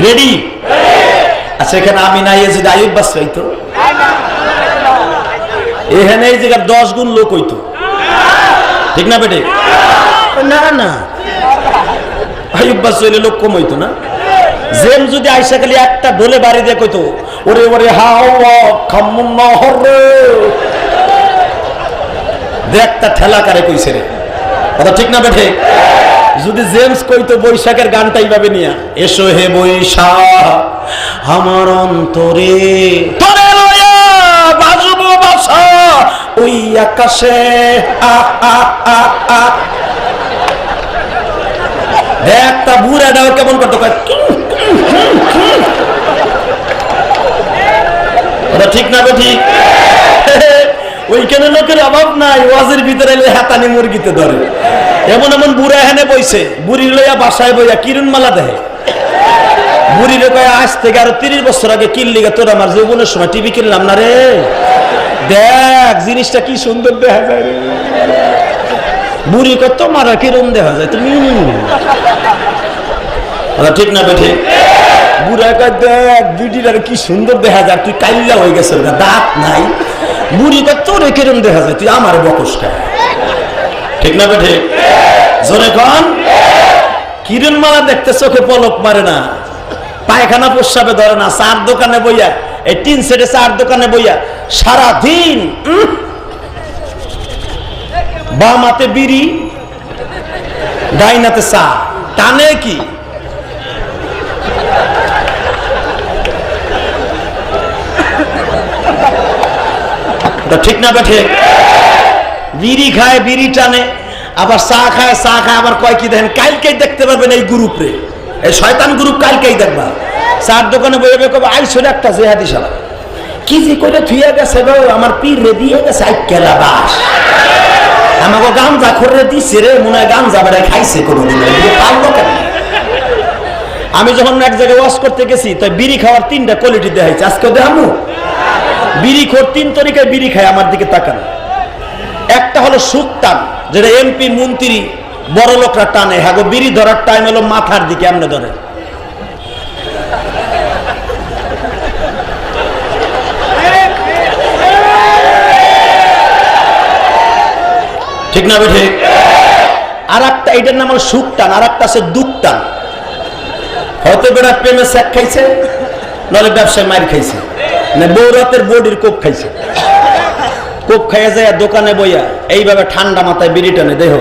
Ready? আচ্ছা, এখানে আমি নাই যদি আয়ুব বাস হইতো, এখানে এই জায়গায় 10 গুণ লোক হইতো, ঠিক না বেটে? না না, আয়ুব বাস হইলে লোক কম হইতো না। জেম যদি আইসা খালি একটা ঢোলে বাড়ি দিয়ে কইতো, ওরে ওরে হাওয়া খামুন নহরে, একটা ঠেলা কারে কইছে রে, কথা ঠিক না বেঠে? যদি জেমস কইতো বৈশাখের গানটা এইভাবে নিয়া, এসো হে বৈশাখ আমার অন্তরে তোরে লয়া বাজবো বাসা ওই আকাশে, একটা বুড়া দাও কেমন করতো, ঠিক না বেঠি? ওইখানে লোকের অভাব নাই, ওয়াজের ভিতরে হাতানি মুরগিতে ধরে। এমন এমন বুড়া এখানে বইছে, বুড়ি লইয়া বাসায় বইয়া কিরণ মালা দেয়। বুড়িরে কয় আজ থেকে আরো 30 বছর আগে কিনলি তোর আমার যৌবনের সময় টিভি কিনলাম না রে, দেখ জিনিসটা কি সুন্দর দেখা যায় রে। বুড়ি কয় তোমার কিরম দেখা যায় তুমি, ঠিক না বেঠে? বুড়া কয় দেখ বিটিটার কি সুন্দর দেখা যায়, তুই কাইল্লা হয়ে গেছে, দাঁত নাই। বুড়ি কয় তোর কিরম দেখা যায়, তুই আমার বকস খায়, ঠিক না বেঠে? জোরে কন। কিরণ মালা দেখতে চোখে পলক মারে না, পায়খানা প্রস্রাবে ধরে না, চার দোকানে বইয়া, এই 3 সেটে 4 দোকানে বইয়া সারাদিন বাম হাতে বিড়ি ডাইন হাতে চা টানে কি, ঠিক না বেঠে? বিড়ি খায় বিড়ি টানে, আবার চা খায় চা খায়, আবার কয় কি দেখেন কালকেই দেখতে পারবেন এই গ্রুপ রে, এই শয়তান গ্রুপ কালকেই দেখবা। 4 দোকানে বইবে কবে আইসো একটা জেহাদি শালা কি যে করে থুইয়া গেছে গো, আমার পীর রে দিয়ে গেছে আইকেলা বাস, আমাকে গাঞ্জা খরে দিছে রে, মনে হয় গাঞ্জা বেড়ায় খাইছে কোনোদিন, পারলো কেন? আমি যখন এক জায়গায় ওয়াজ করতে গেছি, তাই বিড়ি খাওয়ার 3টা কোয়ালিটি দেখাইছে, আজকে দেখামু। বিড়ি খোর 3 তরিকায় বিড়ি খায়, আমার দিকে তাকান। একটা হলো সুক্তান, যেটা এমপি মন্ত্রী বড় লোকরা টানে, হ্যাঁ গো বিড়ি ধরার টাইম হলো মাথার দিকে এমনি ধরে, ঠিক না বেঠে? আর একটা এটার নাম হলো সুক্তান, আর একটা আছে দুকটান। হয়তো বেড়া প্রেমে স্যাক খাইছে, নাহলে ব্যবসায় মার খাইছে, না বৌরাতের বডির কোপ খাইছে। কোপ খাইয়া যায় দোকানে বইয়া এইভাবে ঠান্ডা মাথায় বিড়ি টানে, দেহ